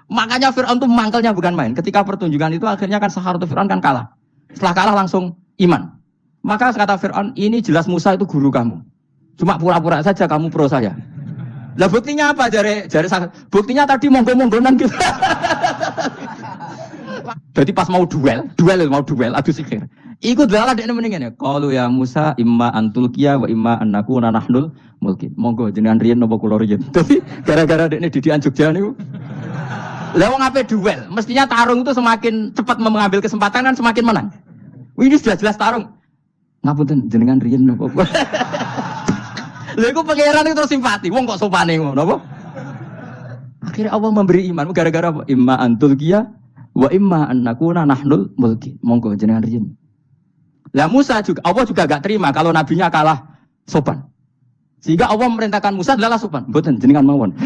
Makanya Fir'aun tuh mangkelnya bukan main. Ketika pertunjukan itu akhirnya kan Saharatu Fir'aun kan kalah. Setelah kalah langsung iman. Maka kata Fir'aun, ini jelas Musa itu guru kamu. Cuma pura-pura saja kamu pro saya. Lah buktinya apa? Jare buktinya tadi monggo-monggonan gitu. Jadi pas mau duel adu sihir. Iku dalah dekne mendingan ya. Qalu ya Musa imma antulqiya wa imma annakuna nahnul mulki. Monggo jenengan riyen napa kula riyen. Dadi gara-gara dekne didikan Jogja niku. Lah wong ape duel, mestinya tarung itu semakin cepat mengambil kesempatan kan semakin menang. Ini sudah jelas tarung. Ngapunten jenengan riyen napa. Lha iku pangeran itu terus simpati. Wong kok sopane ngono apa? Akhirnya Allah memberi iman gara-gara apa? Imma antulqiya wa imma annakuna nahnul mulki. Monggo jenengan riyen. Lah Musa juga, Allah juga gak terima kalau nabinya kalah sopan. Sehingga Allah memerintahkan Musa adalah sopan. Mboten jenengan mawon.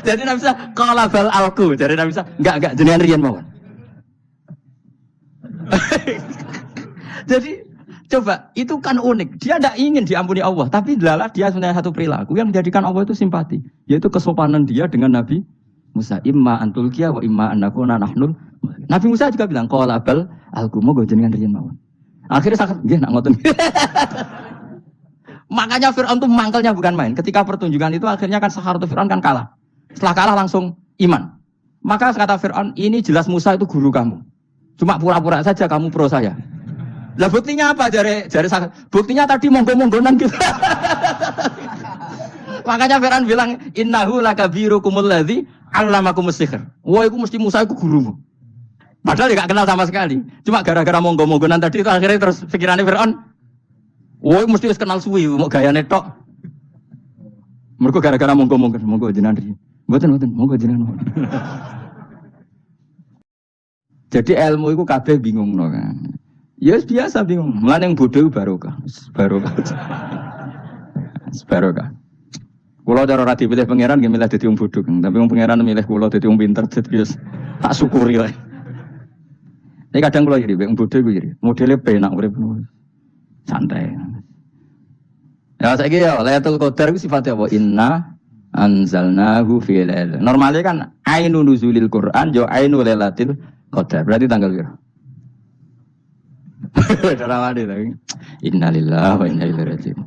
Jadi Nabi Musa qala bal alqu. Jadi Nabi Musa enggak jenengan riyen mawon. Jadi coba itu kan unik. Dia tidak ingin diampuni Allah, tapi adalah dia punya satu perilaku yang menjadikan Allah itu simpati, yaitu kesopanan dia dengan Nabi Musa. Imma antulqiya wa imma annakuna nahnul. Nabi Musa juga bilang qala bal alqu monggo jenengan riyen mawon. Akhirnya sakit nggih nak ngoten. Makanya Fir'aun tuh mangkelnya bukan main. Ketika pertunjukan itu akhirnya kan Saharatu Fir'aun kan kalah. Setelah kalah langsung iman. Maka kata Fir'aun, ini jelas Musa itu guru kamu. Cuma pura-pura saja kamu pro saya. Lah buktinya apa? Jare buktinya tadi monggo-monggonan gitu. Makanya Fir'aun bilang innahu lakabirukumul ladzi 'allamakumus sihr. Wah, itu mesti Musa itu gurumu. Padahal dia gak kenal sama sekali. Cuma gara-gara monggo-monggonan tadi itu akhirnya terus pikirannya Fir'aun, woi mesti harus kenal suwi, mau gaya netok. Mereka gara-gara monggo jenengan riyen. Mboten, monggo jenengan. Jadi ilmu itu kabeh bingung no kan. Ya biasa bingung. Mulane yang bodoh barokah. Barokah. Kula cara ora dipilih pangeran nggih milih dadi wong bodoh, tapi wong pangeran milih kula dadi wong pinter jadi tak syukuri lah. Ini kadang kula iri, wong bodoh ku iri. Modele penak urip santai. Ya saiki ya Lailatul Qadar ku sifatnya apa? Inna anzalnahu fi lailatul. Normalnya kan ainun nuzulil Quran yo ainul Lailatul Qadar. Berarti tanggal piro? Darawani lagi. Innalillahi wa inna ilaihi raji'un.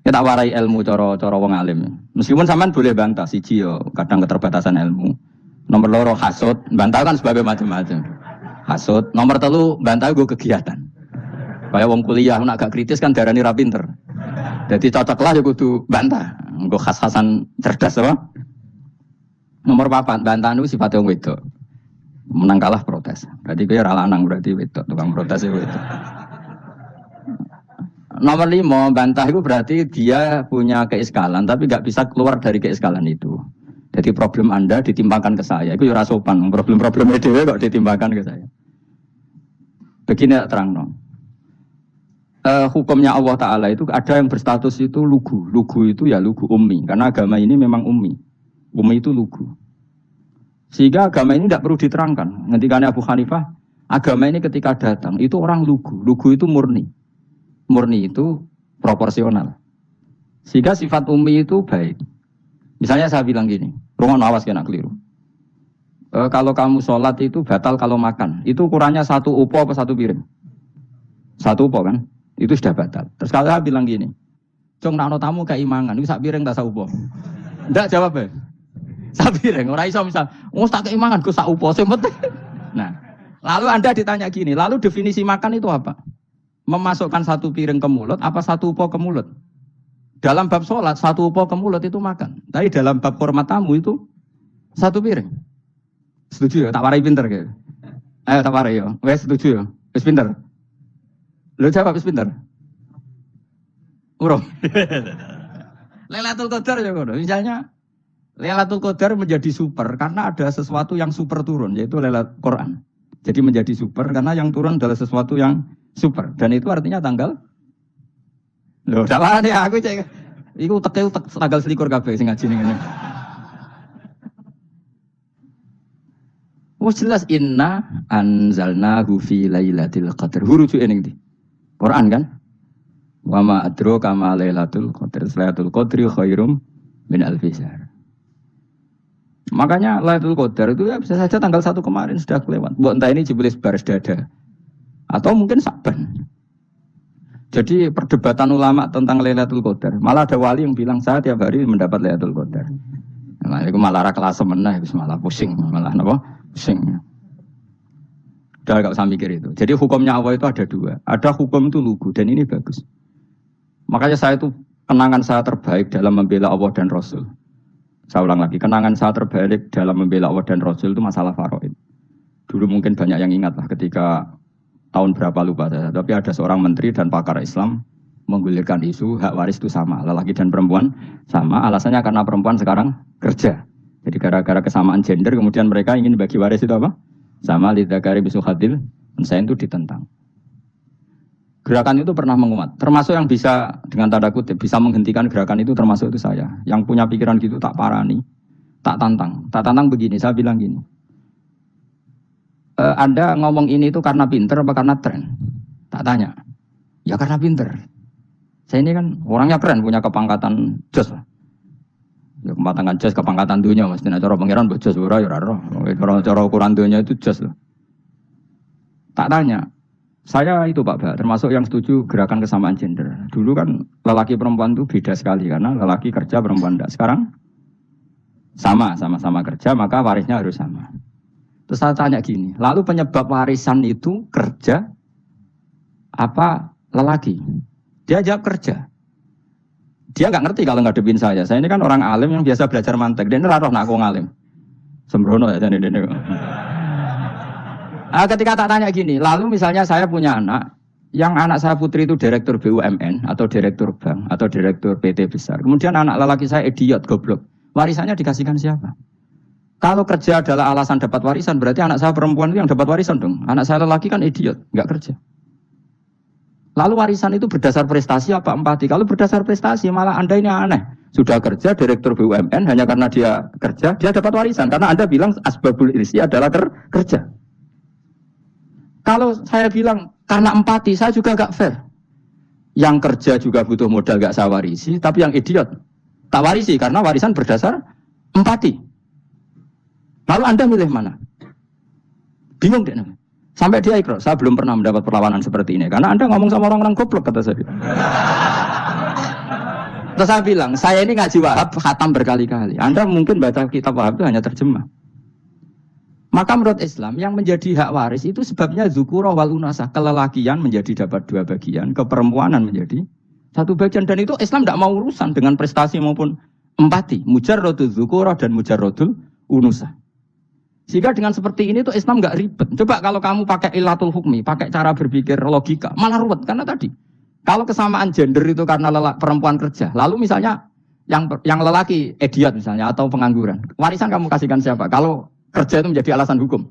Kita warai ilmu cara wong alim. Meskipun sampean boleh bantah siji yo kadang keterbatasan ilmu. Nomor loro hasud, bantah kan sebagai macam-macam. Hasud, nomor telu bantah gue kegiatan. Kayak wong kuliah nak agak kritis kan darani ra pinter. Jadi cocoklah ya kudu bantah. Nggo khas-khasan cerdas apa? Nomor 4, bantahan itu sifatnya wong wedok. Menang kalah protes. Berarti kowe ora lanang berarti wedok, tukang protes itu wedok. Nomor 5, bantah itu berarti dia punya keiskalan tapi enggak bisa keluar dari keiskalan itu. Jadi problem Anda ditimbangkan ke saya, itu ya ora sopan. Problem-problemnya dhewe kok ditimbangkan ke saya. Begini terang no. Hukumnya Allah Ta'ala itu ada yang berstatus itu lugu. Lugu itu ya lugu ummi. Karena agama ini memang ummi. Ummi itu lugu. Sehingga agama ini tidak perlu diterangkan. Ngendikannya Abu Hanifah, agama ini ketika datang itu orang lugu. Lugu itu murni. Murni itu proporsional. Sehingga sifat ummi itu baik. Misalnya saya bilang gini, rungon awas kena keliru. Kalau kamu sholat itu batal kalau makan. Itu ukurannya 1 upo apa 1 piring? 1 upo kan? Itu sudah batal. Terus kalau saya bilang gini, Cung nak tamu keimangan, itu sak piring tak sak upo. Ndak jawab ya? Sak piring, orang iso misal, tak keimangan, gue sak upo. Nah, lalu Anda ditanya gini, lalu definisi makan itu apa? Memasukkan 1 piring ke mulut, apa 1 upo ke mulut? Dalam bab sholat, 1 upo ke mulut itu makan. Tapi dalam bab hormat tamu itu 1 piring. Setuju ya? Tak warai pinter gitu. Ayo tak warai ya. Wes setuju ya? Wes pinter. Lu jawab wes pinter. Urung. Lailatul Qadar ya kono. Misalnya Lailatul Qadar menjadi super karena ada sesuatu yang super turun, yaitu Lailatul Quran. Jadi menjadi super karena yang turun adalah sesuatu yang super. Dan itu artinya tanggal. Loh, salah nih aku cek. Iku utek tanggal 21 kabeh sing ngaji ning ngene. Wes jelas inna anzalnahu fi lailatul qadar. Hurujuke ning ndi? Quran kan? Wa ma adraka ma lailatul qadar. Lailatul qadri khairum min alfi syahr. Makanya Lailatul Qadar itu ya bisa saja tanggal 1 kemarin sudah kelewat. Mbok entah ini Jibril baris dada atau mungkin Sa'ban. Jadi perdebatan ulama tentang Lailatul Qadar, malah ada wali yang bilang saya tiap hari mendapat Lailatul Qadar. Nah, itu malah ra kelas meneh, malah pusing, malah napa? Pusing. Udah gak usah mikir itu. Jadi hukumnya Allah itu ada dua. Ada hukum itu lugu dan ini bagus. Makanya saya itu kenangan saya terbaik dalam membela Allah dan Rasul. Saya ulang lagi, kenangan saya terbaik dalam membela Allah dan Rasul itu masalah faraid. Dulu mungkin banyak yang ingat lah ketika tahun berapa lupa saya. Tapi ada seorang menteri dan pakar Islam menggulirkan isu hak waris itu sama, lelaki dan perempuan sama. Alasannya karena perempuan sekarang kerja. Jadi gara-gara kesamaan gender kemudian mereka ingin bagi waris itu apa? Sama lidzakari bisul hadil, saya itu ditentang. Gerakan itu pernah menguat, termasuk yang bisa dengan tanda kutip bisa menghentikan gerakan itu termasuk itu saya. Yang punya pikiran gitu tak parani, tak tantang begini. Saya bilang gini, Anda ngomong ini itu karena pinter apa karena tren? Tak tanya, ya karena pinter. Saya ini kan orangnya keren, punya kepangkatan jos lah. Ya kepangkatan jos, kepangkatan dunia mesti cara pangeran bojos ora ya ora. Cara ukuran dunia itu jos lah. Tak tanya. Saya itu Pak Ba, termasuk yang setuju gerakan kesamaan gender. Dulu kan lelaki perempuan itu beda sekali karena lelaki kerja perempuan tidak. Sekarang sama-sama kerja maka warisnya harus sama. Terus saya tanya gini, lalu penyebab warisan itu kerja apa lelaki? Dia jawab kerja. Dia nggak ngerti kalau ngadepin saya. Saya ini kan orang alim yang biasa belajar mantek. Dia ini raro nak aku ngalim. Sembrono ya jadi ini. Ketika tak tanya gini, lalu misalnya saya punya anak, yang anak saya putri itu direktur BUMN atau direktur bank atau direktur PT besar. Kemudian anak lelaki saya idiot, goblok. Warisannya dikasihkan siapa? Kalau kerja adalah alasan dapat warisan, berarti anak saya perempuan itu yang dapat warisan dong. Anak saya lelaki kan idiot, nggak kerja. Lalu warisan itu berdasar prestasi apa empati? Kalau berdasar prestasi malah Anda ini aneh. Sudah kerja direktur BUMN hanya karena dia kerja, dia dapat warisan. Karena Anda bilang asbabul irsi adalah kerja. Kalau saya bilang karena empati, saya juga gak fair. Yang kerja juga butuh modal gak saya warisi, tapi yang idiot tak warisi karena warisan berdasar empati. Lalu Anda milih mana? Bingung deh. Sampai dia ikrar, saya belum pernah mendapat perlawanan seperti ini. Karena Anda ngomong sama orang-orang goblok, kata saya. Terus saya bilang, saya ini ngaji Wahab, khatam berkali-kali. Anda mungkin baca kitab Wahab itu hanya terjemah. Maka menurut Islam, yang menjadi hak waris itu sebabnya zukurah wal unasah. Kelelakian menjadi dapat 2 bagian, keperempuanan menjadi 1 bagian. Dan itu Islam tidak mau urusan dengan prestasi maupun empati. Mujarrodul zukurah dan mujarrodul unusah. Sehingga dengan seperti ini tuh Islam nggak ribet. Coba kalau kamu pakai ilatul hukmi, pakai cara berpikir logika, malah ruwet. Karena tadi, kalau kesamaan gender itu karena perempuan kerja, lalu misalnya yang lelaki idiot misalnya atau pengangguran, warisan kamu kasihkan siapa? Kalau kerja itu menjadi alasan hukum,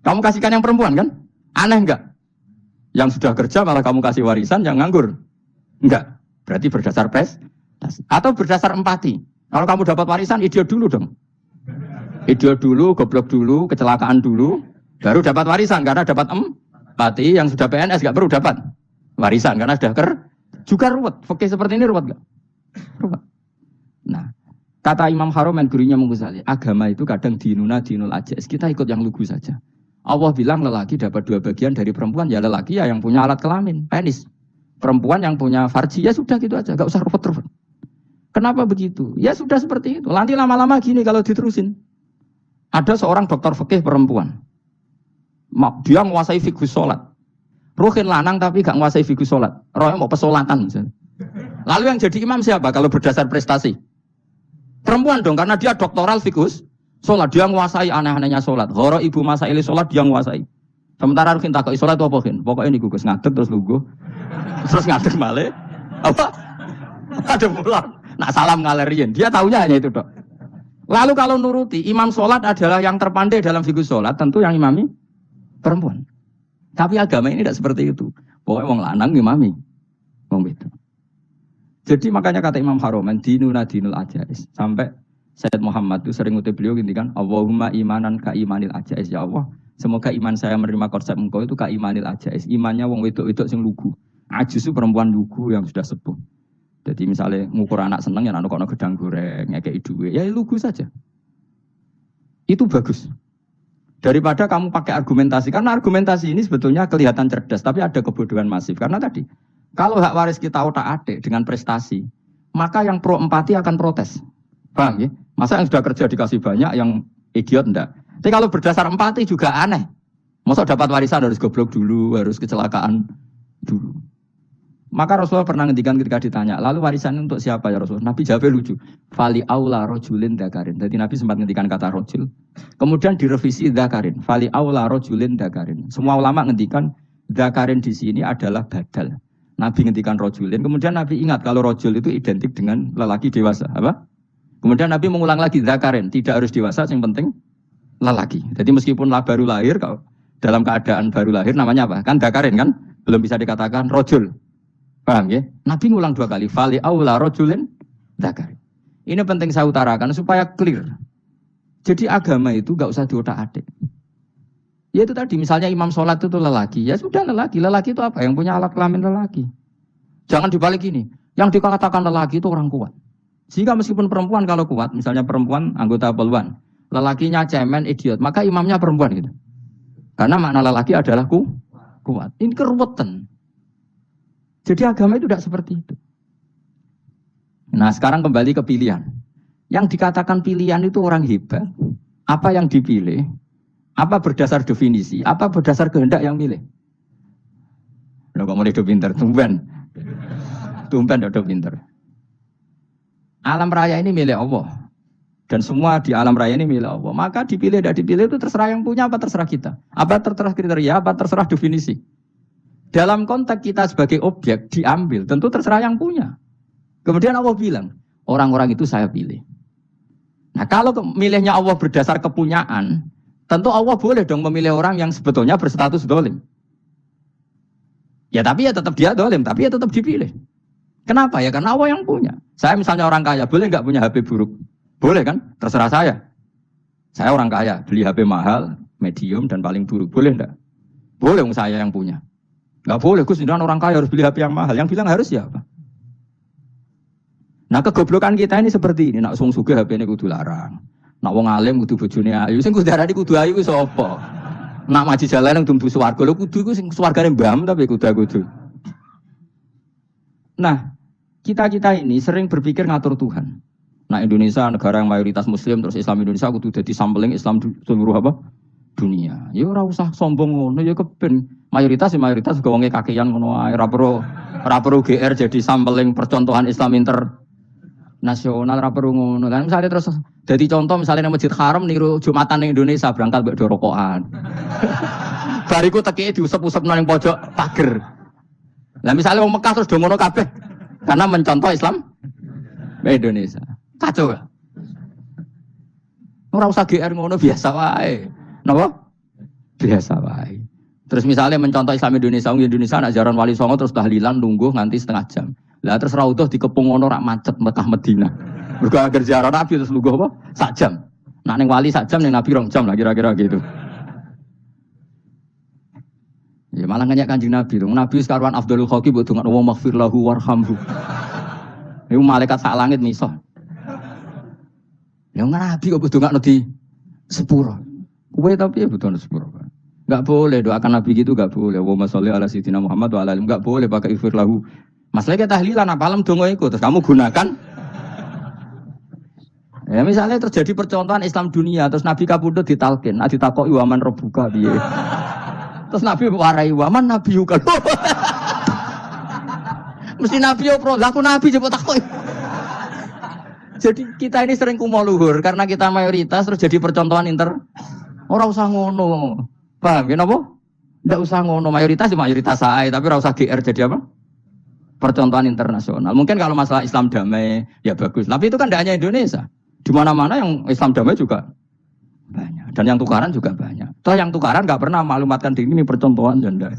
kamu kasihkan yang perempuan kan? Aneh nggak? Yang sudah kerja malah kamu kasih warisan yang nganggur? Enggak. Berarti berdasar prestasi atau berdasar empati. Kalau kamu dapat warisan, idiot dulu dong. Idiot dulu, goblok dulu, kecelakaan dulu, baru dapat warisan karena dapat empati. Yang sudah PNS gak perlu dapat warisan karena sudah juga ruwet. Fikih seperti ini ruwet gak? Ruwet. Nah, kata Imam Haromen gurunya Imam Ghazali, agama itu kadang dinul ajais. Kita ikut yang lugu saja. Allah bilang lelaki dapat 2 bagian dari perempuan, ya lelaki ya yang punya alat kelamin, penis. Perempuan yang punya farji, ya sudah gitu aja, gak usah ruwet-ruwet. Kenapa begitu? Ya sudah seperti itu. Nanti lama-lama gini kalau diterusin. Ada seorang dokter fikih perempuan. Dia menguasai fikih sholat. Ruhin lanang tapi gak menguasai fikih sholat. Rohnya mau pesolatan misalnya. Lalu yang jadi imam siapa kalau berdasar prestasi? Perempuan dong, karena dia doktoral fikih sholat. Dia menguasai aneh-anehnya sholat. Horo ibu masa ili sholat dia menguasai. Sementara Ruhin takut sholat itu apa? Pokoknya ini gugus ngadeg terus lugu. Terus ngadeg malah. Apa? Ada pulang. Nak salam ngalerin. Dia taunya hanya itu dok. Lalu kalau nuruti, imam sholat adalah yang terpandai dalam fikih sholat, tentu yang imami perempuan. Tapi agama ini tidak seperti itu. Pokoknya wong lanang imami. Wong itu. Jadi makanya kata Imam Haromen, dinul ajais. Sampai Sayyid Muhammad itu sering ngutip beliau gini kan, Allahumma imanan ka imanil ajais. Ya Allah, semoga iman saya menerima konsep engkau itu ka imanil ajais. Imannya wong wedok-wedok sing lugu. Ajis itu perempuan lugu yang sudah sepuh. Jadi misalnya ngukur anak seneng ya anak kono gedang goreng, ngekei duit, ya lugu saja. Itu bagus. Daripada kamu pakai argumentasi. Karena argumentasi ini sebetulnya kelihatan cerdas, tapi ada kebodohan masif. Karena tadi, kalau hak waris kita otak-atik dengan prestasi, maka yang pro empati akan protes. Paham ya? Masa yang sudah kerja dikasih banyak, yang idiot enggak. Tapi kalau berdasar empati juga aneh. Masa dapat warisan harus goblok dulu, harus kecelakaan dulu. Maka Rasulullah pernah ngendikan ketika ditanya, lalu warisan untuk siapa ya Rasulullah? Nabi jawabnya lucu. Fali aula rojulin dakarin. Jadi Nabi sempat ngendikan kata rojul. Kemudian direvisi dakarin. Fali aula rojulin dakarin. Semua ulama ngendikan dakarin di sini adalah badal. Nabi ngendikan rojulin. Kemudian Nabi ingat kalau rojul itu identik dengan lelaki dewasa. Apa? Kemudian Nabi mengulang lagi dakarin. Tidak harus dewasa, yang penting lelaki. Jadi meskipun baru lahir, kalau dalam keadaan baru lahir namanya apa? Kan dakarin kan? Belum bisa dikatakan rojul. Paham ya? Nabi ngulang 2 kali. Fali aula rojulin dakarin. Ini penting saya utarakan supaya clear. Jadi agama itu gak usah diotak-atik. Ya itu tadi, misalnya imam sholat itu lelaki. Ya sudah lelaki. Lelaki itu apa? Yang punya alat kelamin lelaki. Jangan dibalik ini. Yang dikatakan lelaki itu orang kuat. Sehingga meskipun perempuan kalau kuat, misalnya perempuan anggota poluan, lelakinya cemen, idiot, maka imamnya perempuan gitu. Karena makna lelaki adalah kuat. Ini keruwetan. Jadi agama itu tidak seperti itu. Nah sekarang kembali ke pilihan. Yang dikatakan pilihan itu orang hebat. Apa yang dipilih? Apa berdasar definisi? Apa berdasar kehendak yang pilih? Loh kok mulai do pinter? Tumben do pinter. Alam raya ini milik Allah. Dan semua di alam raya ini milik Allah. Maka dipilih tidak dipilih itu terserah yang punya apa terserah kita. Apa terserah kriteria, apa terserah definisi. Dalam konteks kita sebagai objek diambil, tentu terserah yang punya. Kemudian Allah bilang, orang-orang itu saya pilih. Nah kalau milihnya Allah berdasar kepunyaan, tentu Allah boleh dong memilih orang yang sebetulnya berstatus dolim. Ya tapi ya tetap dia dolim, tapi ya tetap dipilih. Kenapa ya? Karena Allah yang punya. Saya misalnya orang kaya, boleh nggak punya HP buruk? Boleh kan? Terserah saya. Saya orang kaya, beli HP mahal, medium, dan paling buruk. Boleh enggak? Boleh saya yang punya. Enggak boleh, Gus, orang kaya harus beli HP yang mahal. Yang bilang harus siapa? Nah kegoblokan kita ini seperti ini. Nak sung sugih HP ini kudu larang. Nak wong alim kudu bojone ayu. Sing kudu darani kudu ayu ku sapa? Nak maji jalan nang tumbu swarga. Lho kudu iku sing swargane mbam tapi kudu. Nah, kita ini sering berpikir ngatur Tuhan. Nah Indonesia negara yang mayoritas muslim terus Islam Indonesia kudu dadi sampling Islam seluruh apa? Dunia. Ya ora usah sombong ngono ya keben. Mayoritas juga wonge kakean ngono ae. Ora perlu GR jadi sampling percontohan Islam internasional ora perlu ngono. Kan misalnya terus dadi contoh misalnya nang Masjid Haram niru Jumatan ning Indonesia berangkat mbek do rokokan. Bariku teki diusep-usep nang pojok pager. Lah misalnya wong Mekah terus do ngono kabeh karena mencontoh Islam Indonesia. Kacau ya? Ora usah GR ngono biasa wae. Napa? Biasa wae. Terus misalnya mencontoh Islam Indonesia nak jaran Wali Songo terus tahlilan nunggu nganti setengah jam. Lah terus raudhah dikepung ngono rak macet Mekah Madinah. Mergo agar ziarah Nabi terus nunggu apa? Sak jam. Nak ning Wali sak jam ning Nabi 2 jam lah kira-kira gitu. Ya malah nganyak Kanjeng Nabi dong. Nabi sekaruan Afdhalul Khalqi mbok dongakno wa maghfir lahu warhamhu. Iku malaikat sak langit miso. Ya Nabi kok dongakno di sepuro. Kowe tapi ya butuh sepuro. Enggak boleh doakan Nabi gitu enggak boleh. Wa sholli ala sayyidina Muhammad wa ala alihi enggak boleh pakai ighfir lahu. Masalahnya tahlilan apalem donga iku terus kamu gunakan. Ya misalnya terjadi percontohan Islam dunia terus Nabi kapundhut ditalkin, ditakoki waman rabbuka piye. Terus Nabi warai waman nabiyuka. Mesti Nabi yo pro, laku Nabi coba takoki. Jadi kita ini sering kumo luhur karena kita mayoritas terus jadi percontohan Ora usah ngono. Paham ya napa? Ndak usah ngono, mayoritas sae tapi ora usah GR jadi apa? Percontohan internasional. Mungkin kalau masalah Islam damai ya bagus. Tapi itu kan tidak hanya Indonesia. Di mana-mana yang Islam damai juga banyak. Dan yang tukaran juga banyak. Toh yang tukaran nggak pernah maklumatkan diri ini percontohan janda.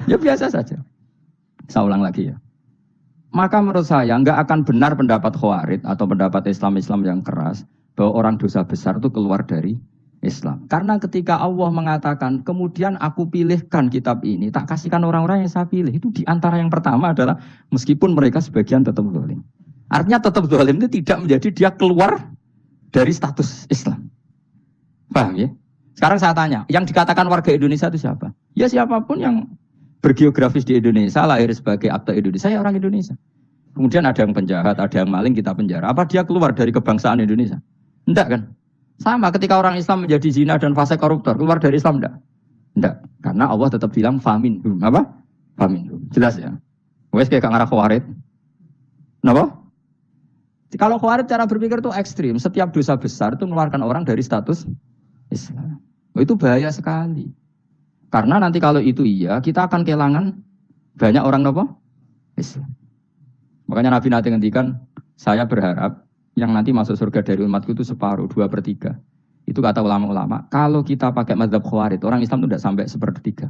Ya biasa saja. Saya ulang lagi ya. Maka menurut saya nggak akan benar pendapat Khawarij atau pendapat Islam yang keras bahwa orang dosa besar itu keluar dari Islam. Karena ketika Allah mengatakan kemudian aku pilihkan kitab ini, tak kasihkan orang-orang yang saya pilih. Itu diantara yang pertama adalah meskipun mereka sebagian tetap zalim. Artinya tetap zalim itu tidak menjadi dia keluar dari status Islam. Paham ya? Sekarang saya tanya, yang dikatakan warga Indonesia itu siapa? Ya siapapun yang bergeografis di Indonesia, lahir sebagai akta Indonesia, ya orang Indonesia. Kemudian ada yang penjahat, ada yang maling, kita penjara. Apa dia keluar dari kebangsaan Indonesia? Enggak kan? Sama ketika orang Islam menjadi zina dan fase koruptor, keluar dari Islam enggak? Enggak. Karena Allah tetap bilang famin. Apa? Famin. Jelas ya? Wes kayak ngarah Khawarij. Kenapa? Kalau Khawarij cara berpikir itu ekstrim. Setiap dosa besar itu mengeluarkan orang dari status Islam. Itu bahaya sekali. Karena nanti kalau itu iya, kita akan kehilangan banyak orang apa? Islam. Makanya Nabi nanti ngendikan, saya berharap yang nanti masuk surga dari umatku itu separuh, 2/3. Itu kata ulama-ulama. Kalau kita pakai mazhab Khawarij, orang Islam itu tidak sampai 1/3.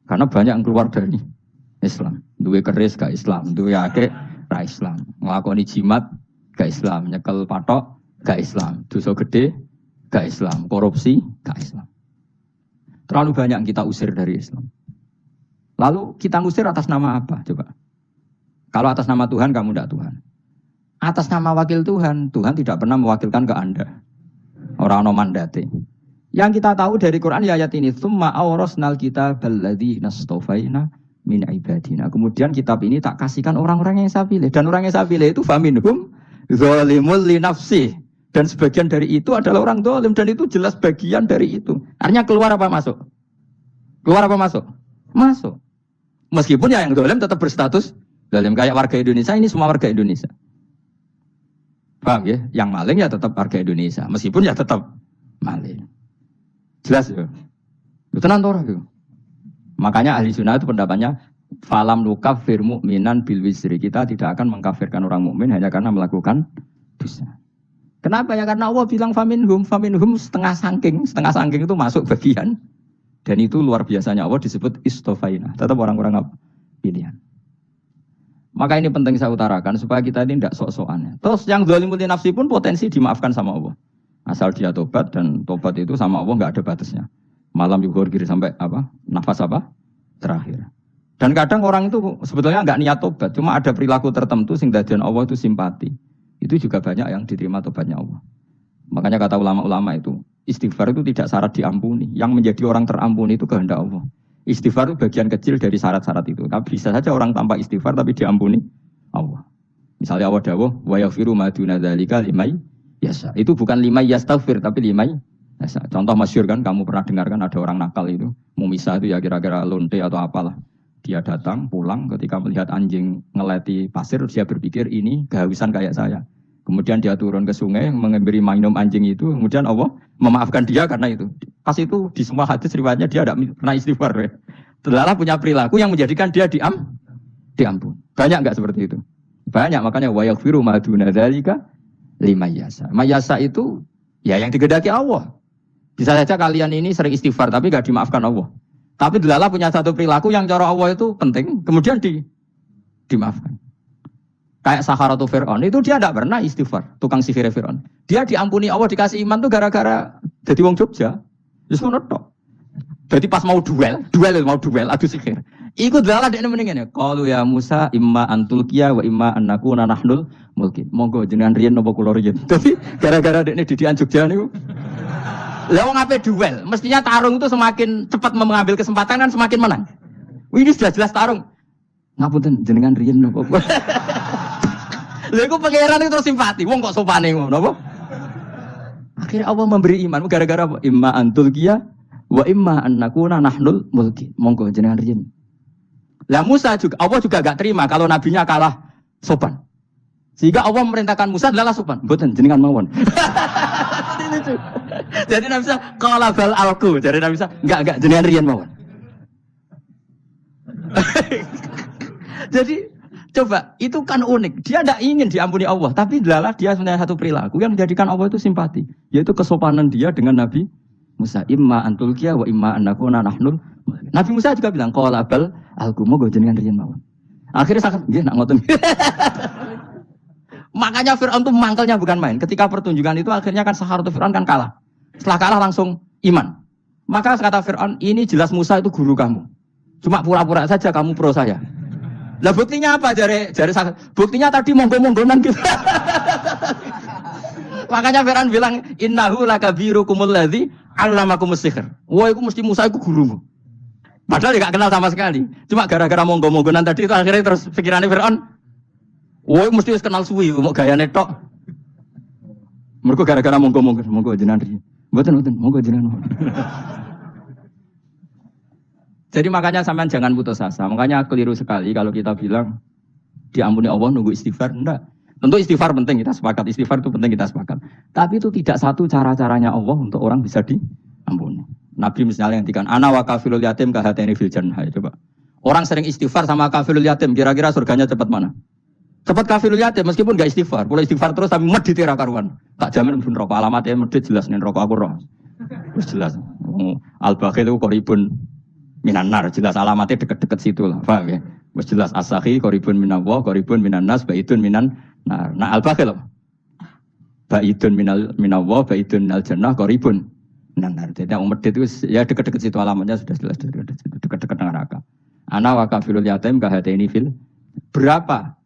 Karena banyak yang keluar dari Islam. Duwe keris gak Islam, duwe akeh ra Islam. Nglakoni jimat gak Islam, nyekel patok gak Islam, dosa gede gak Islam, korupsi gak Islam. Terlalu banyak yang kita usir dari Islam. Lalu kita ngusir atas nama apa? Coba. Kalau atas nama Tuhan, kamu tidak Tuhan. Atas nama wakil Tuhan, Tuhan tidak pernah mewakilkan ke Anda. Orang-orang mandate. Yang kita tahu dari Quran ya ayat ini, tsumma awrasnal kitabal ladzina astafaina min ibadina. Kemudian kitab ini tak kasihkan orang-orang yang saya pilih. Dan orang yang saya pilih itu faminhum zalimul li nafsi. Dan sebagian dari itu adalah orang zalim. Dan itu jelas bagian dari itu. Artinya keluar apa masuk? Keluar apa masuk? Masuk. Meskipun ya yang zalim tetap berstatus zalim. Kayak warga Indonesia, ini semua warga Indonesia. Paham ya? Yang maling ya tetap warga Indonesia. Meskipun ya tetap maling. Jelas ya? Tenang orang itu. Makanya ahli sunnah itu pendapatnya falam nukafir mu'minan bil wisri. Kita tidak akan mengkafirkan orang mukmin hanya karena melakukan dosa. Kenapa ya? Karena Allah bilang faminhum setengah sangking itu masuk bagian. Dan itu luar biasanya Allah disebut istofaina. Tetap orang-orang pilihan. Maka ini penting saya utarakan supaya kita ini tidak sok-sokan. Terus yang zalimul nafsi pun potensi dimaafkan sama Allah. Asal dia tobat, dan tobat itu sama Allah nggak ada batasnya. Malam yuhur kiri sampai apa? Nafas apa? Terakhir. Dan kadang orang itu sebetulnya nggak niat tobat, cuma ada perilaku tertentu sehingga dadian Allah itu simpati. Itu juga banyak yang diterima tobatnya Allah. Makanya kata ulama-ulama itu, istighfar itu tidak syarat diampuni. Yang menjadi orang terampuni itu kehendak Allah. Istighfar itu bagian kecil dari syarat-syarat itu. Tapi bisa saja orang tanpa istighfar tapi diampuni Allah. Misalnya Allah dawuh, wa yaghfiru ma duna dzalika liman yasha. Itu bukan liman yastaghfir tapi liman yasha. Contoh masyhur kan, kamu pernah dengar kan ada orang nakal itu, Mumisah itu ya kira-kira lonte atau apalah. Dia datang pulang ketika melihat anjing ngeleti pasir, dia berpikir ini kehausan kayak saya. Kemudian dia turun ke sungai memberi minum anjing itu, kemudian Allah memaafkan dia karena itu. Pas itu di semua hadis riwayatnya dia tidak pernah istighfar. Telah punya perilaku yang menjadikan dia diampun. Banyak enggak seperti itu? Banyak, makanya wa yaghfiru ma duna dzalika liman yasha. Mayasa itu ya yang digedaki Allah. Bisa saja kalian ini sering istighfar tapi enggak dimaafkan Allah. Tapi Delala punya satu perilaku yang cara Allah itu penting, kemudian dimaafkan. Kayak Saharatu Fir'aun, itu dia tidak pernah istighfar, tukang sihir Fir'aun. Dia diampuni Allah, dikasih iman tuh gara-gara jadi wong Jogja. Terus menutup. Jadi pas mau duel, adu sihir. Ikut Delala dia mendingan ya. Qalu ya Musa imma antulkiya wa imma annakuna nahnul mulkin. Monggo jenengan riyen napa kula riyen. Tapi gara-gara dekne didikan Jogja niku. Lah wong ape duel, mestinya tarung itu semakin cepat mengambil kesempatan kan semakin menang. Ini sudah jelas tarung. Ngapunten jenengan riyen napa. Lha iku pangeran itu terus simpati. Wong kok sopane ngono apa? Akhirnya Allah memberi iman gara-gara apa? Imma antulkiya wa imma annakuna nahnul mulkin. Monggo jenengan riyen. Lah Musa juga Allah juga enggak terima kalau nabinya kalah sopan. Sehingga Allah memerintahkan Musa adalah sopan. Mboten jenengan mawon. Jadi Nabi Musa qala bal alqu. Jadi Nabi Musa enggak jenengan riyen mawon. Jadi coba, itu kan unik. Dia tidak ingin diampuni Allah, tapi adalah dia punya satu perilaku yang menjadikan Allah itu simpati, yaitu kesopanan dia dengan Nabi Musa. Imma antulkiya wa imma annakuna nahnul. Nabi Musa juga bilang qala bal alqu monggo jenengan riyen mawon. Akhirnya sangat nggih nak ngoten. Makanya Fir'aun itu mangkelnya bukan main. Ketika pertunjukan itu akhirnya kan Saharatu Fir'aun kan kalah. Setelah kalah langsung iman. Maka kata Fir'aun, ini jelas Musa itu guru kamu. Cuma pura-pura saja kamu pro saya. Lah buktinya apa? Jare buktinya tadi monggo-monggonan gitu. Makanya Fir'aun bilang innahu lakabirukumul ladzi 'allamakumus sihr. Wah, iku mesti Musa iku gurumu. Padahal dia gak kenal sama sekali. Cuma gara-gara monggo-monggonan tadi itu akhirnya terus pikirannya Fir'aun. Wah, mesti wis kenal suwi, mau gayane tok. Mergo gara-gara monggo-monggo, monggo jenengan. Mboten, monggo jenengan. Jadi makanya sampean jangan putus asa. Makanya keliru sekali kalau kita bilang diampuni Allah nunggu istighfar. Enggak. Tentu istighfar penting, kita sepakat. Istighfar itu penting, kita sepakat. Tapi itu tidak satu cara-caranya Allah untuk orang bisa diampuni. Nabi misalnya yang dikatakan ana wa kafilul yatim kahateni fil jannah. Coba. Orang sering istighfar sama kafilul yatim, kira-kira surganya cepat mana? Cepat kafilul yatim meskipun enggak istighfar. Boleh istighfar terus tapi medit ira karuan. Tak jamin pun rokok alamatnya medit jelas nih rokok aku roh. Terus jelas. Al-Bakhil itu koribun minan nar, jelas alamatnya deket-deket situ lah. Paham ya? Wis jelas as-sakhi koribun minallah, koribun minan nas, baitun minan nar. Nah al-bakhil baitun minallah, baitun minal jannah, koribun minan nar. Jadi yang medit itu ya deket-deket situ alamatnya sudah jelas deket-deket neraka. Ana wa kafilul yatim kahateni fil. Berapa?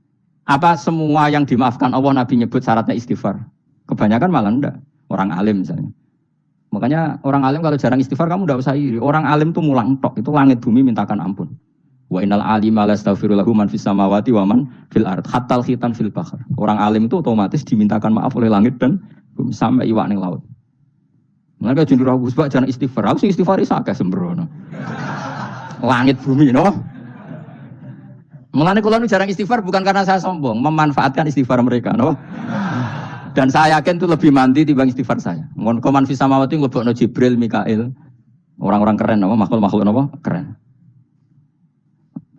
Apa semua yang dimaafkan Allah Nabi nyebut syaratnya istighfar? Kebanyakan malah enggak. Orang alim misalnya. Makanya orang alim kalau jarang istighfar kamu enggak usah iri. Orang alim tuh mulang tok, itu langit bumi mintakan ampun. Wa innal alima lastaghfirulahu man fis samawati wa man fil ard hatta khitan fil bahr. Orang alim itu otomatis dimintakan maaf oleh langit dan bumi sampai iwak ning laut. Mereka jeneng aku sebab jarang istighfar. Aku sing istighfar isa akeh sembrono. Langit bumi no. Mulane kula nu jarang istighfar bukan karena saya sombong, memanfaatkan istighfar mereka no. Dan saya yakin itu lebih mandi dibanding istighfar saya. Ngon koman fis samawati nglebokno Jibril, Mikail. Orang-orang keren apa makhluk-makhluk apa keren.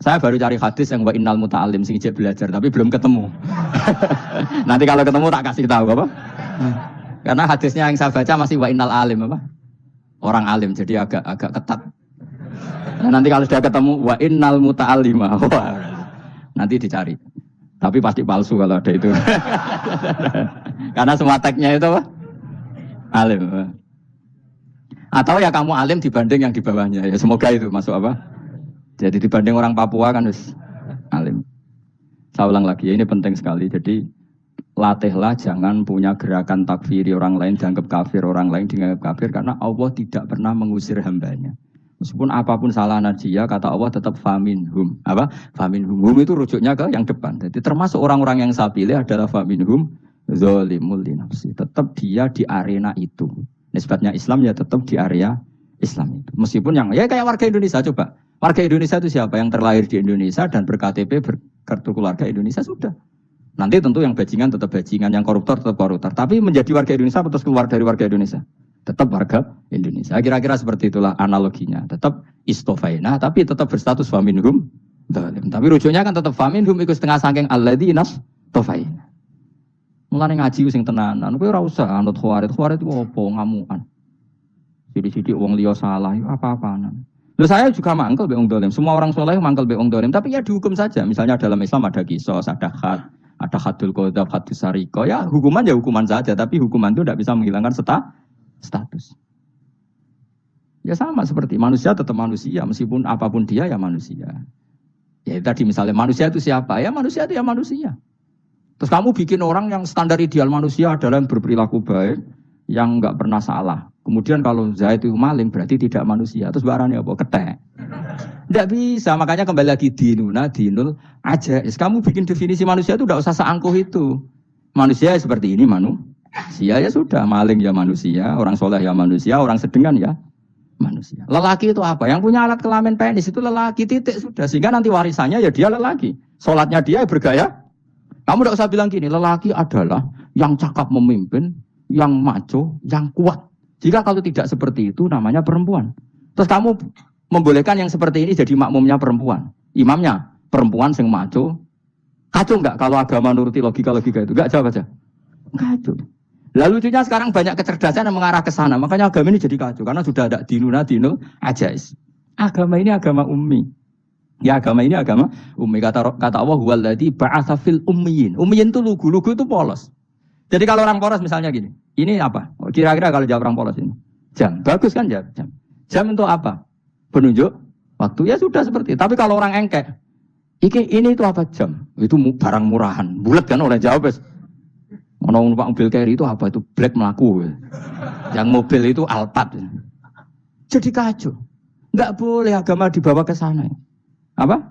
Saya baru cari hadis yang wa innal muta'allim sing ijek belajar tapi belum ketemu. Nanti kalau ketemu tak kasih tahu apa? Karena hadisnya yang saya baca masih wa innal alim apa? Orang alim jadi agak ketat. Nah, nanti kalau sudah ketemu wa innal muta'allima. Nanti dicari. Tapi pasti palsu kalau ada itu. Karena semua tagnya itu apa? Alim. Atau ya kamu alim dibanding yang di bawahnya. Ya semoga itu masuk apa? Jadi dibanding orang Papua kan harus alim. Saya ulang lagi, ini penting sekali. Jadi latihlah jangan punya gerakan takfiri orang lain, dianggap kafir, orang lain dianggap kafir. Karena Allah tidak pernah mengusir hambanya. Meskipun apapun salah najiyah, kata Allah tetap faminhum. Apa? Faminhum. Hum itu rujuknya ke yang depan. Jadi termasuk orang-orang yang saya pilih adalah faminhum zolimul linafsi. Tetap dia di arena itu. Nisbatnya Islam ya tetap di area Islam itu. Meskipun yang ya kayak warga Indonesia coba. Warga Indonesia itu siapa? Yang terlahir di Indonesia dan berKTP berkartu keluarga Indonesia sudah. Nanti tentu yang bajingan tetap bajingan, yang koruptor tetap koruptor. Tapi menjadi warga Indonesia terus keluar dari warga Indonesia. Tetap warga Indonesia. Kira-kira seperti itulah analoginya. Tetap istofaina, tapi tetap berstatus faminhum. Tapi rujuknya kan tetap faminhum ikut setengah sangking alladzina istofaina. Mulane ngaji sing tenanan. Kowe ora usah anut khawarit. Khawarit itu apa ngamukan. Sidik-sidik wong liya salah itu apa-apaan. Loh saya juga mangkel be wong dolim. Semua orang soleh mangkel be wong dolim. Tapi ya dihukum saja. Misalnya dalam Islam ada kisos, ada had, ada hadul qadzaf, hadus sariko. Ya hukuman ya hukuman saja. Tapi hukuman itu tidak bisa menghilangkan status. Ya sama seperti manusia tetap manusia. Meskipun apapun dia ya manusia. Ya tadi misalnya manusia itu siapa? Ya manusia itu ya manusia. Terus kamu bikin orang yang standar ideal manusia adalah yang berperilaku baik, yang enggak pernah salah. Kemudian kalau Zaid itu maling berarti tidak manusia. Terus barangnya apa? Ketek. Tidak bisa. Makanya kembali lagi dinul aja. Kamu bikin definisi manusia itu tidak usah seangkuh itu. Manusia seperti ini manusia ya sudah. Maling ya manusia, orang soleh ya manusia, orang sedengan ya manusia. Lelaki itu apa? Yang punya alat kelamin penis itu lelaki titik sudah. Sehingga nanti warisannya ya dia lelaki. Sholatnya dia bergaya. Kamu tidak usah bilang gini. Lelaki adalah yang cakap memimpin, yang maco, yang kuat. Jika kalau tidak seperti itu namanya perempuan. Terus kamu membolehkan yang seperti ini jadi makmumnya perempuan. Imamnya perempuan sing maco. Kacau enggak kalau agama nuruti logika-logika itu? Enggak jawab aja. Kacau. Lalu lucunya sekarang banyak kecerdasan yang mengarah ke sana. Makanya agama ini jadi kacau. Karena sudah ada dinul ajais. Agama ini agama ummi. Ya agama ini agama ummi. Kata Allah huwallazi ba'atsa fil ummiyin. Ummiyin itu lugu-lugu itu polos. Jadi kalau orang polos misalnya gini, ini apa? Kira-kira kalau jawab orang polos ini, jam, bagus kan jam? Jam untuk apa? Penunjuk waktu ya sudah seperti itu. Tapi kalau orang engkek, ini itu apa jam? Itu barang murahan, bulat kan oleh jawab. Ono numpak mobil carry itu apa itu black melaku. Yang mobil itu Alphard. Jadi kacau. Enggak boleh agama dibawa ke sana. Apa?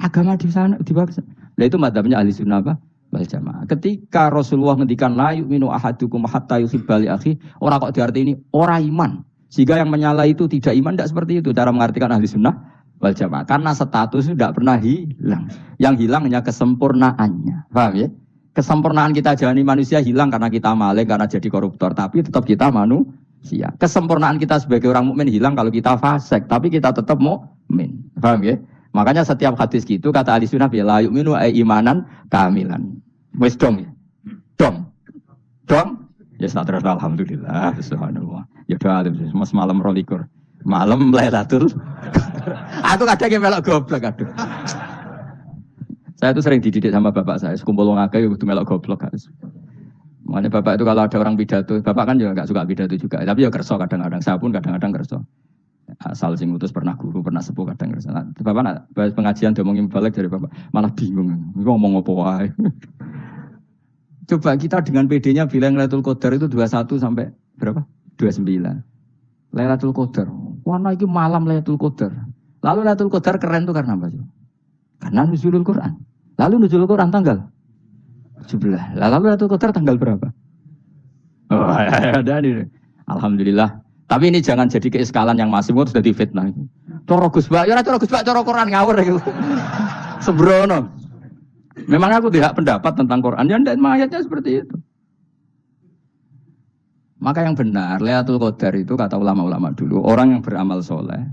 Agama di sana dibawa ke sana. Nah itu madzhabnya ahli sunnah apa? Wal jamaah. Ketika Rasulullah ngendikan la yu'minu ahadukum hatta yuhibba li akhi, ora kok diarti ini ora iman. Sehingga yang menyala itu tidak iman, tidak seperti itu cara mengartikan ahli sunnah wal jamaah. Karena status itu tidak pernah hilang. Yang hilang hanya kesempurnaannya. Paham ya? Kesempurnaan kita jalani manusia hilang karena kita maling, karena jadi koruptor, tapi tetap kita manusia. Kesempurnaan kita sebagai orang mukmin hilang kalau kita fasik, tapi kita tetap mukmin. Paham ya? Makanya setiap hadis gitu kata ahli sunnah la yu'minu imanan kamilan. Wis dong ya. Dong. Ya terus alhamdulillah subhanallah. Ya doa mas malam 22. Malam Lailatul. Aku kadang yang melok goblok aduh. Saya tuh sering dididik sama bapak saya, sekumpul wong akeh kudu melok goblok. Makanya bapak itu kalau ada orang pidato, bapak kan juga enggak suka pidato juga, tapi ya kerso kadang-kadang, saya pun kadang-kadang kerso. Asal sing utus pernah guru, pernah sepuh kadang kerso. Nah, bapak nak bahas pengajian diomongin balik dari bapak, malah bingung. Ngomong apa wae. Coba kita dengan PD-nya bilang Lailatul Qadar itu 21 sampai berapa? 29. Lailatul Qadar. Warna itu malam Lailatul Qadar. Lalu Lailatul Qadar keren tuh karena apa? Karena nuzulul Quran. Lalu nuzulul Quran tanggal 17. Lalu Lailatul Qadar tanggal berapa? Oh, ada nih. Alhamdulillah. Tapi ini jangan jadi keiskalan yang masih sudah difitnah. Coro Gus Bak, ya coro Gus Bak, coro Quran ngawur itu. Sembrono. Memang aku tidak pendapat tentang Quran, ya ndak ayatnya seperti itu. Maka yang benar, Lailatul Qadar itu kata ulama-ulama dulu, orang yang beramal soleh,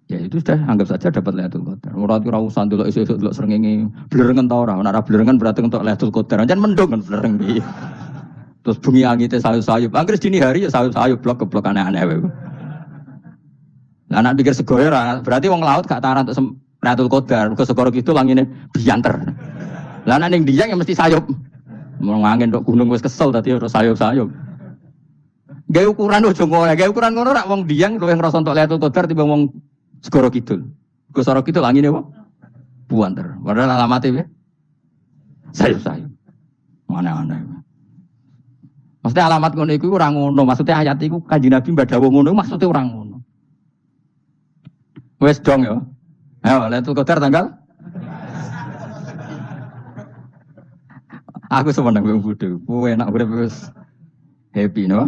ya itu sudah anggap saja dapat Lailatul Qadar. Ora usah ndelok esuk-esuk ndelok srengenge, blerengen ta ora, ora blerengen berarti untuk Lailatul Qadar. Jan mendung kan blereng iki. Terus bengi angite sayup-sayup. Anggere dini hari ya sayup-sayup blok-blok aneh-aneh wae. Lah nek pikir segoyo ora, berarti wong laut gak taran untuk Lailatul Qadar, ke segoro gitu langine bianter. Lah nek ning Dieng ya mesti sayup. Mau angin tok gunung wis kesel dadi ora sayup-sayup. Gawe ukuran ojo ngono, gawe ukuran ngono rak wong Dieng luwih ngrasa entuk Lailatul Qadar timbang wong segoro kidul. Ke segoro kidul langine apa? Buanter. Padahal alamate piye? Sayup-sayup. Mana-mana. Maksudnya alamat ngono iku ora ngono, maksudnya ayat iku Kanjeng Nabi mbadawa ngono maksudnya ora ngono. Wes dong ya. Ayo Lailatul Qadar tanggal. Aku semeneng wong bodho. Kowe enak urip wis happy no?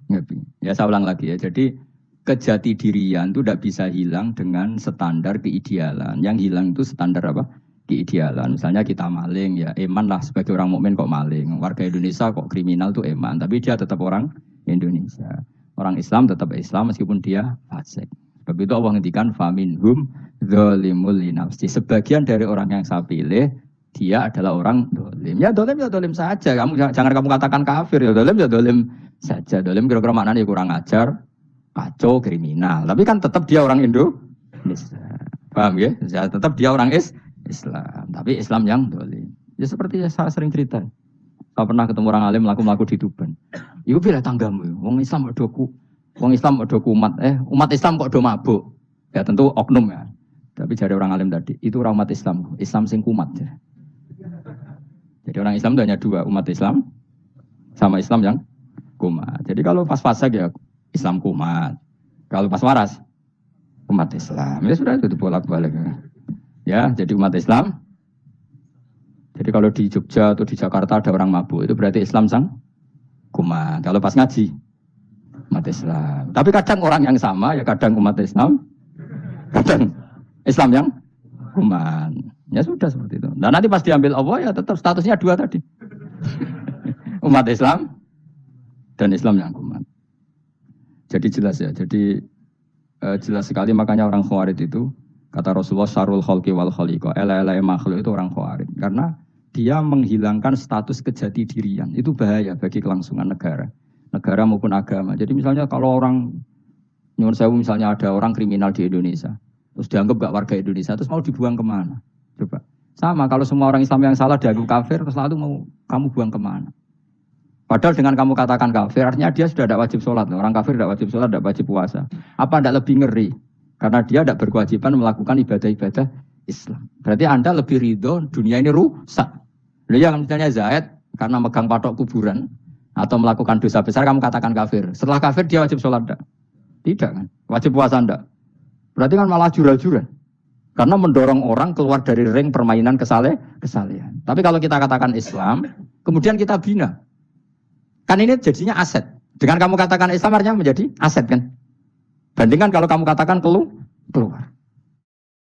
Happy. Ya saya ulang lagi ya. Jadi kejati dirian itu tidak bisa hilang dengan standar keidealan. Yang hilang itu standar apa? Keidealan. Misalnya kita maling ya, eman lah sebagai orang mukmin kok maling. Warga Indonesia kok kriminal tuh eman, tapi dia tetap orang Indonesia. Orang Islam tetap Islam meskipun dia fasik. Sebab itu Allah ngendikan faminhum zalimul linafsi. Sebagian dari orang yang saya pilih dia adalah orang dolim. Ya dolim saja. Jangan kamu katakan kafir ya dolim saja. Dolim kira-kira maknanya kurang ajar, kacau, kriminal. Tapi kan tetap dia orang Indonesia. Paham ya? Tetap dia orang Islam, tapi Islam yang dolim. Ya seperti saya sering cerita. Saya pernah ketemu orang alim melaku di Tuban. Iku bila tanggamu, wong Islam kok doku, umat Islam kok do mabuk. Ya tentu oknum ya. Tapi jadi orang alim tadi, itu orang umat Islam sing kumat. Ya. Jadi orang Islam itu hanya dua, umat Islam sama Islam yang kumat. Jadi kalau pas fasik ya Islam kumat. Kalau pas waras umat Islam. Ya sudah itu bolak-balik. Ya, jadi umat Islam. Jadi kalau di Jogja atau di Jakarta ada orang mabuk, itu berarti Islam sang kumat. Kalau pas ngaji, umat Islam. Tapi kadang orang yang sama, ya kadang umat Islam, kadang Islam yang kumat. Ya sudah seperti itu. Dan nanti pas diambil Allah, ya tetap statusnya dua tadi. Umat Islam dan Islam yang kumat. Jadi jelas ya. Jadi jelas sekali makanya orang Khawarij itu kata Rasulullah syarrul khalqi wal khaliqa, ela-ela makhluk itu orang Khawarij karena dia menghilangkan status kejati dirian. Itu bahaya bagi kelangsungan negara maupun agama. Jadi misalnya kalau orang nyuwun sewu misalnya ada orang kriminal di Indonesia, terus dianggap gak warga Indonesia, terus mau dibuang kemana? Coba. Sama kalau semua orang Islam yang salah dianggap kafir, terus lalu mau kamu buang kemana? Padahal dengan kamu katakan kafir, artinya dia sudah tidak wajib sholat. Orang kafir tidak wajib sholat, tidak wajib puasa. Apa tidak lebih ngeri? Karena dia tidak berkewajiban melakukan ibadah-ibadah Islam. Berarti Anda lebih ridho dunia ini rusak. Lalu yang misalnya Zaid karena megang patok kuburan atau melakukan dosa besar kamu katakan kafir. Setelah kafir dia wajib sholat enggak? Tidak kan? Wajib puasa enggak? Berarti kan malah jura-jura. Karena mendorong orang keluar dari ring permainan kesalehan. Tapi kalau kita katakan Islam, kemudian kita bina. Kan ini jadinya aset. Dengan kamu katakan Islam artinya menjadi aset kan? Bandingkan kalau kamu katakan keluar.